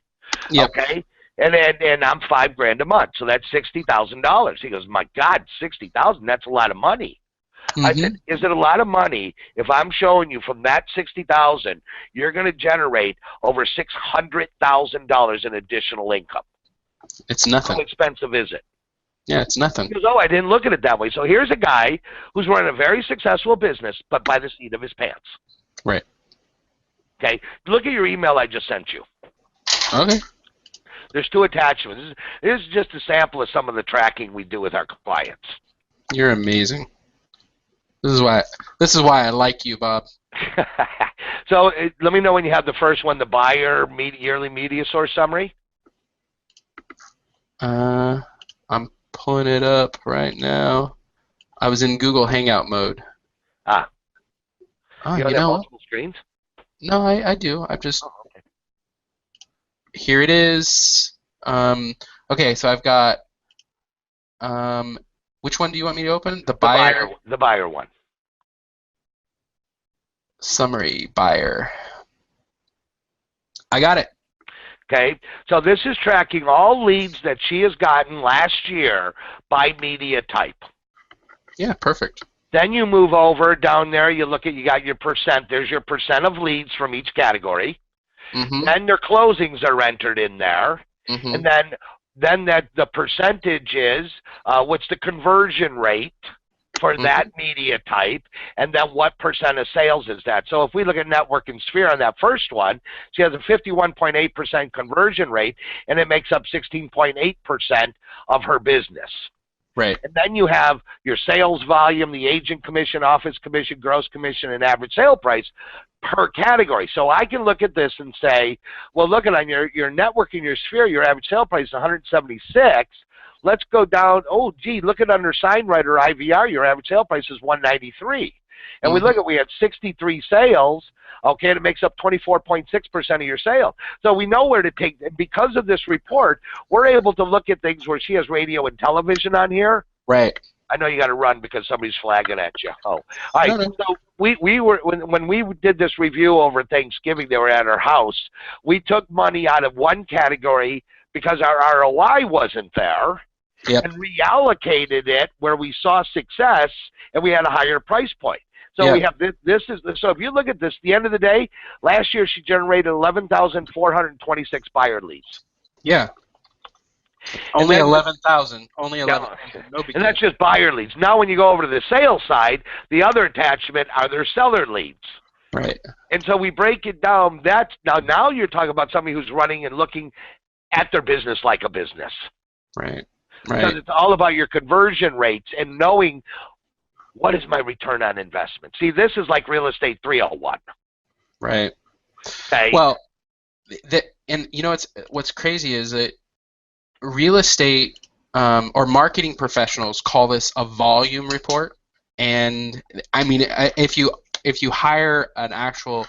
Speaker 2: Yep.
Speaker 1: Okay, and I'm $5,000 a month, so that's $60,000. He goes, my God, $60,000, that's a lot of money. I said, is it a lot of money if I'm showing you from that $60,000, you're going to generate over $600,000 in additional income?
Speaker 2: It's nothing.
Speaker 1: How expensive is it?
Speaker 2: Yeah, it's nothing.
Speaker 1: He goes, oh, I didn't look at it that way. So here's a guy who's running a very successful business, but by the seat of his pants.
Speaker 2: Right.
Speaker 1: Okay, look at your email I just sent you.
Speaker 2: Okay.
Speaker 1: There's 2 attachments. This is just a sample of some of the tracking we do with our clients.
Speaker 2: You're amazing. This is why I like you, Bob.
Speaker 1: So let me know when you have the first one, the buyer yearly media source summary.
Speaker 2: I'm pulling it up right now. I was in Google Hangout mode.
Speaker 1: Oh, you
Speaker 2: know
Speaker 1: multiple screens?
Speaker 2: No, I do. I've just here it is. Okay, so I've got which one do you want me to open? The
Speaker 1: buyer one.
Speaker 2: Summary buyer. I got it.
Speaker 1: Okay, so this is tracking all leads that she has gotten last year by media type.
Speaker 2: Yeah, perfect.
Speaker 1: Then you move over down there, you got your percent. There's your percent of leads from each category. Then their closings are entered in there. And then the percentage is what's the conversion rate for that media type, and then what percent of sales is that. So if we look at Network and Sphere on that first one, she has a 51.8% conversion rate, and it makes up 16.8% of her business.
Speaker 2: Right.
Speaker 1: And then you have your sales volume, the agent commission, office commission, gross commission, and average sale price per category. So I can look at this and say, well, look at on your network and your sphere, your average sale price is 176. Let's go down. Oh, gee, look at under SignWriter IVR, your average sale price is 193. And we had 63 sales, okay, and it makes up 24.6% of your sales. So we know where to take, and because of this report, we're able to look at things where she has radio and television on here,
Speaker 2: Right.
Speaker 1: I know you got to run because somebody's flagging at you. Oh, all right.
Speaker 2: No, no.
Speaker 1: So we were when we did this review over Thanksgiving, they were at our house. We took money out of one category because our ROI wasn't there,
Speaker 2: Yep.
Speaker 1: and reallocated it where we saw success and we had a higher price point. So
Speaker 2: Yep.
Speaker 1: we have so if you look at this, at the end of the day, last year she generated 11,426 buyer leads.
Speaker 2: Yeah. Only 11,000. Only 11,000. No big
Speaker 1: And that's
Speaker 2: deal.
Speaker 1: just buyer leads. Now when you go over to the sales side, the other attachment are their seller leads.
Speaker 2: Right.
Speaker 1: And so we break it down. That's now you're talking about somebody who's running and looking at their business like a business.
Speaker 2: Right.
Speaker 1: Because
Speaker 2: Right.
Speaker 1: it's all about your conversion rates and knowing what is my return on investment. See, this is like real estate 301.
Speaker 2: Right.
Speaker 1: Okay.
Speaker 2: Well, and you know what's crazy is that real estate or marketing professionals call this a volume report, and I mean if you hire an actual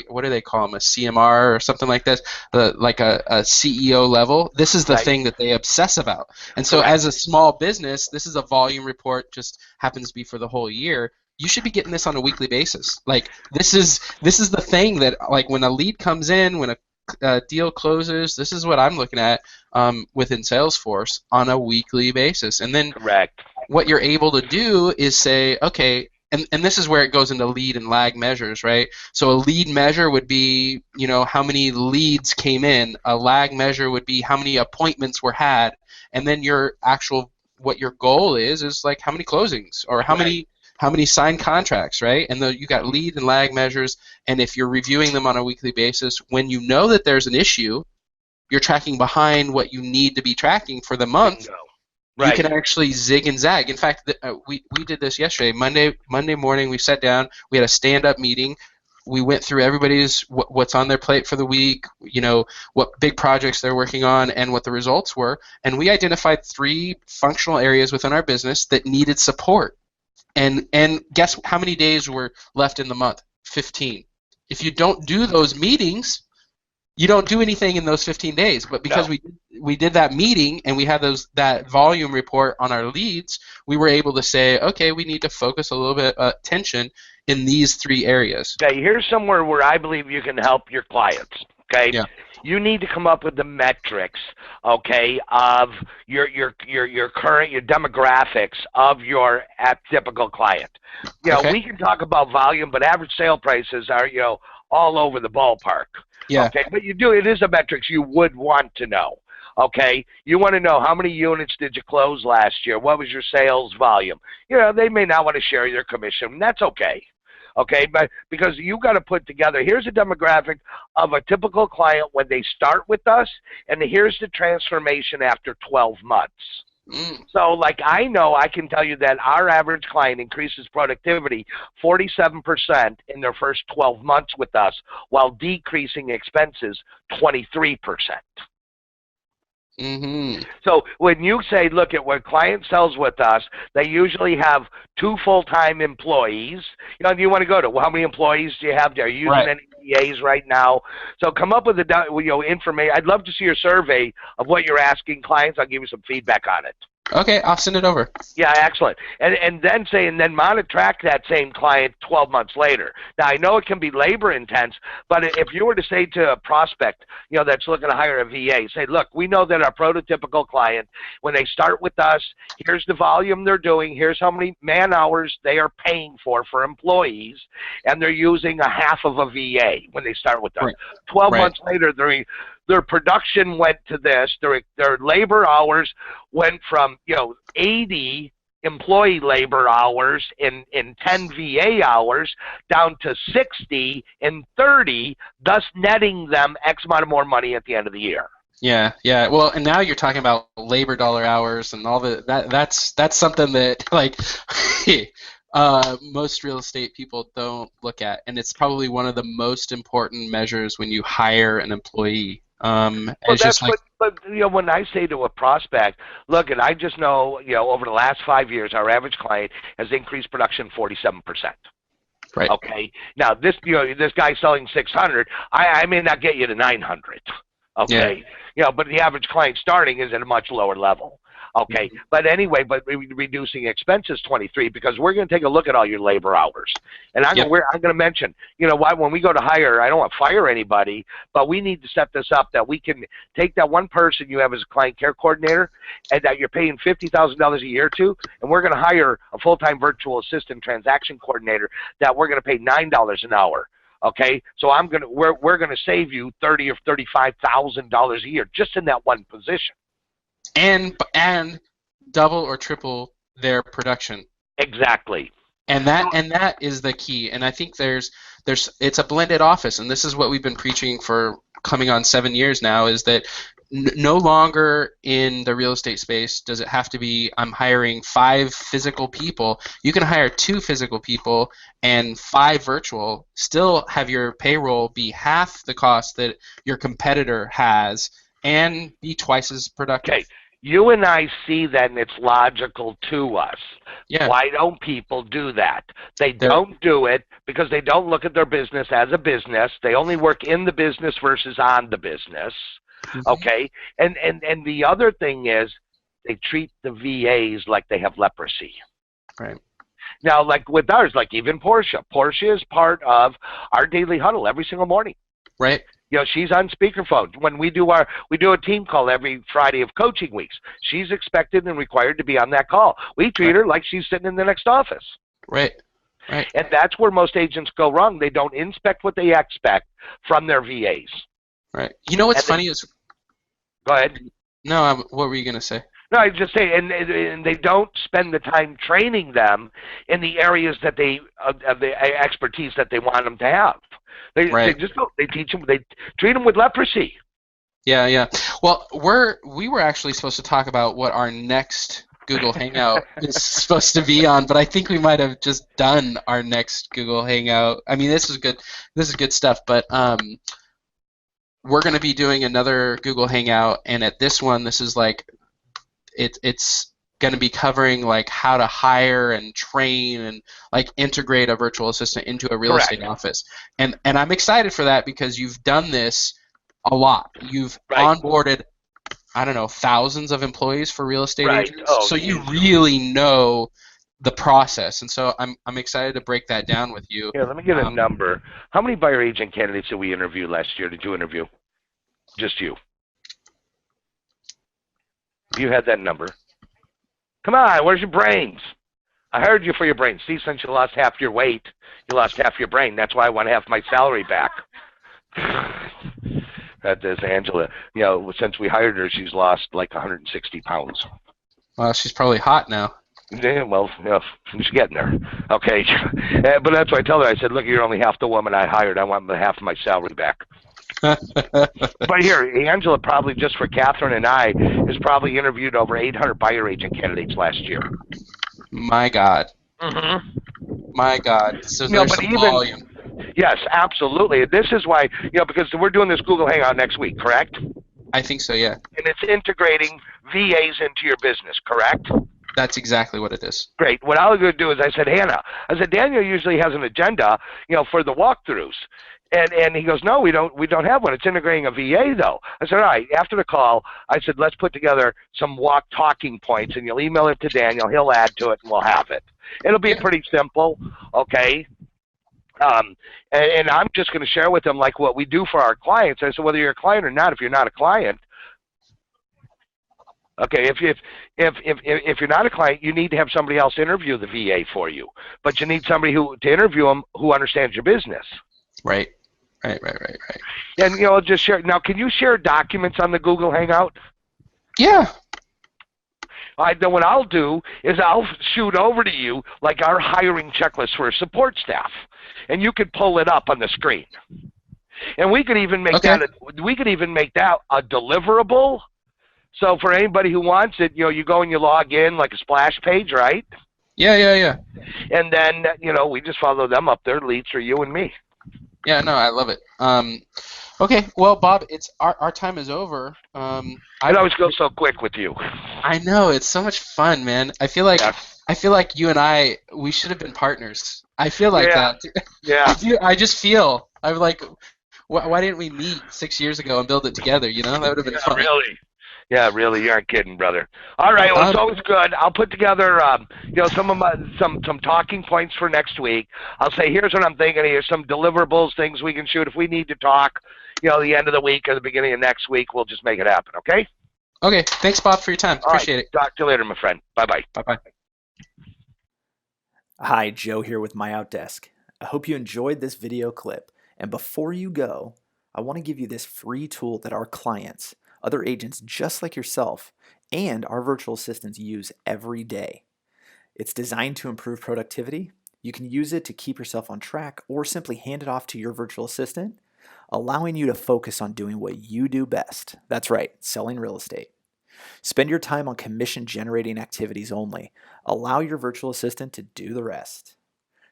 Speaker 2: what do they call them, a CMR or something like this, like a CEO level, this is the
Speaker 1: Right.
Speaker 2: thing that they obsess about. And so as a small business, this is a volume report, just happens to be for the whole year. You should be getting this on a weekly basis. Like this is the thing that, like, when a lead comes in, when a deal closes, this is what I'm looking at within Salesforce on a weekly basis. And then
Speaker 1: Correct.
Speaker 2: what you're able to do is say, okay, and this is where it goes into lead and lag measures, right? So a lead measure would be, how many leads came in. A lag measure would be how many appointments were had. And then what your goal is like how many closings or how many signed contracts, right? And you got lead and lag measures, and if you're reviewing them on a weekly basis, when you know that there's an issue, you're tracking behind what you need to be tracking for the month.
Speaker 1: Bingo. Right.
Speaker 2: You can actually zig and zag. In fact, we did this yesterday. Monday morning, we sat down. We had a stand-up meeting. We went through everybody's what's on their plate for the week, what big projects they're working on, and what the results were. And we identified 3 functional areas within our business that needed support. And guess how many days were left in the month? 15. If you don't do those meetings, you don't do anything in those 15 days. But because we did that meeting and we had that volume report on our leads, we were able to say, okay, we need to focus a little bit attention in these 3 areas.
Speaker 1: Okay, here's somewhere where I believe you can help your clients. Okay.
Speaker 2: Yeah.
Speaker 1: You need to come up with the metrics, okay, of your current, your demographics of your typical client.
Speaker 2: Okay.
Speaker 1: We can talk about volume, but average sale prices are, all over the ballpark.
Speaker 2: Yeah.
Speaker 1: Okay, but it is a metrics you would want to know. Okay, you want to know how many units did you close last year? What was your sales volume? They may not want to share your commission. That's okay. Okay, but because you got to put together, here's a demographic of a typical client when they start with us, and here's the transformation after 12 months. So, like, I can tell you that our average client increases productivity 47% in their first 12 months with us, while decreasing expenses 23%.
Speaker 2: Mm-hmm.
Speaker 1: So when you say, look at what client sells with us, they usually have 2 full-time employees. You want to go to, well, how many employees do you have? Are you using any VAs right now? So come up with information. I'd love to see your survey of what you're asking clients. I'll give you some feedback on it.
Speaker 2: Okay, I'll send it over.
Speaker 1: Yeah, excellent. And then track that same client 12 months later. Now, I know it can be labor intense, but if you were to say to a prospect, that's looking to hire a VA, say, look, we know that our prototypical client, when they start with us, here's the volume they're doing, here's how many man hours they are paying for employees, and they're using a half of a VA when they start with us.
Speaker 2: Right.
Speaker 1: 12 months later, their production went to this. Their labor hours went from 80 employee labor hours in 10 VA hours down to 60 in 30, thus netting them X amount of more money at the end of the year.
Speaker 2: Yeah. Well, and now you're talking about labor dollar hours and all that's something that most real estate people don't look at, and it's probably one of the most important measures when you hire an employee.
Speaker 1: But when I say to a prospect, look, and I just know, over the last 5 years, our average client has increased production 47%.
Speaker 2: Right.
Speaker 1: Okay. Now this guy selling 600, I may not get you to 900. Okay.
Speaker 2: Yeah.
Speaker 1: But the average client starting is at a much lower level. Okay, but anyway, reducing expenses 23 because we're going to take a look at all your labor hours, and I'm
Speaker 2: Yep.
Speaker 1: going to mention, you know, why when we go to hire, I don't want to fire anybody, but we need to set this up that we can take that one person you have as a client care coordinator, and that you're paying $50,000 a year to, and we're going to hire a full-time virtual assistant transaction coordinator that we're going to pay $9 an hour. Okay, so we're gonna save you $30,000 or $35,000 a year just in that one position.
Speaker 2: And double or triple their production.
Speaker 1: Exactly.
Speaker 2: And that is the key. And I think it's a blended office, and this is what we've been preaching for coming on 7 years now, is that no longer in the real estate space does it have to be I'm hiring 5 physical people. You can hire 2 physical people and 5 virtual, still have your payroll be half the cost that your competitor has, and be twice as productive.
Speaker 1: Okay. You and I see that, and it's logical to us.
Speaker 2: Yeah.
Speaker 1: Why don't people do that? They don't do it because they don't look at their business as a business. They only work in the business versus on the business. Mm-hmm. Okay? And the other thing is they treat the VAs like they have leprosy.
Speaker 2: Right.
Speaker 1: Now, like with ours, like even Portia. Portia is part of our daily huddle every single morning.
Speaker 2: Right.
Speaker 1: You know, she's on speakerphone. When we do a team call every Friday of coaching weeks, she's expected and required to be on that call. We treat her like she's sitting in the next office.
Speaker 2: Right. Right.
Speaker 1: And that's where most agents go wrong. They don't inspect what they expect from their VAs.
Speaker 2: Right. You know what's funny is...
Speaker 1: Go ahead.
Speaker 2: No, what were you going to say?
Speaker 1: No, I just say, and they don't spend the time training them in the areas that of the expertise that they want them to have. They just don't. They teach them. They treat them with leprosy.
Speaker 2: Yeah, yeah. Well, we were actually supposed to talk about what our next Google Hangout is supposed to be on, but I think we might have just done our next Google Hangout. I mean, this is good. This is good stuff, but we're going to be doing another Google Hangout, and at this one, this is like it's going to be covering like how to hire and train and like integrate a virtual assistant into a real estate office. And I'm excited for that because you've done this a lot. You've onboarded, I don't know, thousands of employees for real estate agents.
Speaker 1: Oh,
Speaker 2: so you really know the process. And so I'm excited to break that down with you.
Speaker 1: Yeah, let me get a number. How many buyer agent candidates did we interview last year? Did you interview? Just you. You had that number. Come on, where's your brains? I hired you for your brains. See, since you lost half your weight, you lost half your brain. That's why I want half my salary back. That is Angela. You know, since we hired her, she's lost like 160 pounds.
Speaker 2: Well, she's probably hot now.
Speaker 1: Yeah, well, yeah, she's getting there. Okay, but that's why I tell her. I said, look, you're only half the woman I hired. I want half of my salary back. But here, Angela probably, just for Catherine and I, has probably interviewed over 800 buyer agent candidates last year.
Speaker 2: My God.
Speaker 1: Mm-hmm.
Speaker 2: My God. So there's some volume.
Speaker 1: Yes, absolutely. This is why, because we're doing this Google Hangout next week, correct?
Speaker 2: I think so, yeah. And
Speaker 1: it's integrating VAs into your business, correct?
Speaker 2: That's exactly what it is.
Speaker 1: Great. What I was going to do is I said, Hannah, Daniel usually has an agenda, for the walkthroughs. And he goes, no, we don't have one. It's integrating a VA, though. I said, all right, after the call, I said, let's put together some talking points, and you'll email it to Daniel. He'll add to it, and we'll have it. It'll be pretty simple, okay? And I'm just going to share with them, like, what we do for our clients. I said, whether you're a client or not, if you're not a client, okay, if you're not a client, you need to have somebody else interview the VA for you. But you need somebody to interview them who understands your business.
Speaker 2: Right. And
Speaker 1: just share. Now, can you share documents on the Google Hangout?
Speaker 2: Yeah.
Speaker 1: Then what I'll do is I'll shoot over to you like our hiring checklist for support staff, and you could pull it up on the screen. And we could even make that a deliverable. So for anybody who wants it, you go and you log in like a splash page, right?
Speaker 2: Yeah.
Speaker 1: And then we just follow them up there, leads for you and me.
Speaker 2: Yeah, no, I love it. Okay, well, Bob, it's our time is over.
Speaker 1: It always goes so quick with you.
Speaker 2: I know, it's so much fun, man. I feel like you and we should have been partners. I feel like that.
Speaker 1: Yeah.
Speaker 2: I just feel I'm like, why didn't we meet 6 years ago and build it together? That would have been fun.
Speaker 1: Really. Yeah, really, you aren't kidding, brother. All right, well, it's always good. I'll put together, some of my some talking points for next week. I'll say, here's what I'm thinking. Here's some deliverables, things we can shoot if we need to talk. The end of the week or the beginning of next week, we'll just make it happen. Okay.
Speaker 2: Okay. Thanks, Bob, for your time.
Speaker 1: All right.
Speaker 2: Appreciate it.
Speaker 1: Talk to you later, my friend. Bye bye.
Speaker 2: Bye bye.
Speaker 3: Hi, Joe here with MyOutDesk. I hope you enjoyed this video clip. And before you go, I want to give you this free tool that our clients, other agents just like yourself, and our virtual assistants use every day. It's designed to improve productivity. You can use it to keep yourself on track or simply hand it off to your virtual assistant, allowing you to focus on doing what you do best. That's right, selling real estate. Spend your time on commission-generating activities only. Allow your virtual assistant to do the rest.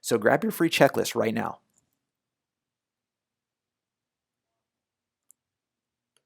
Speaker 3: So grab your free checklist right now.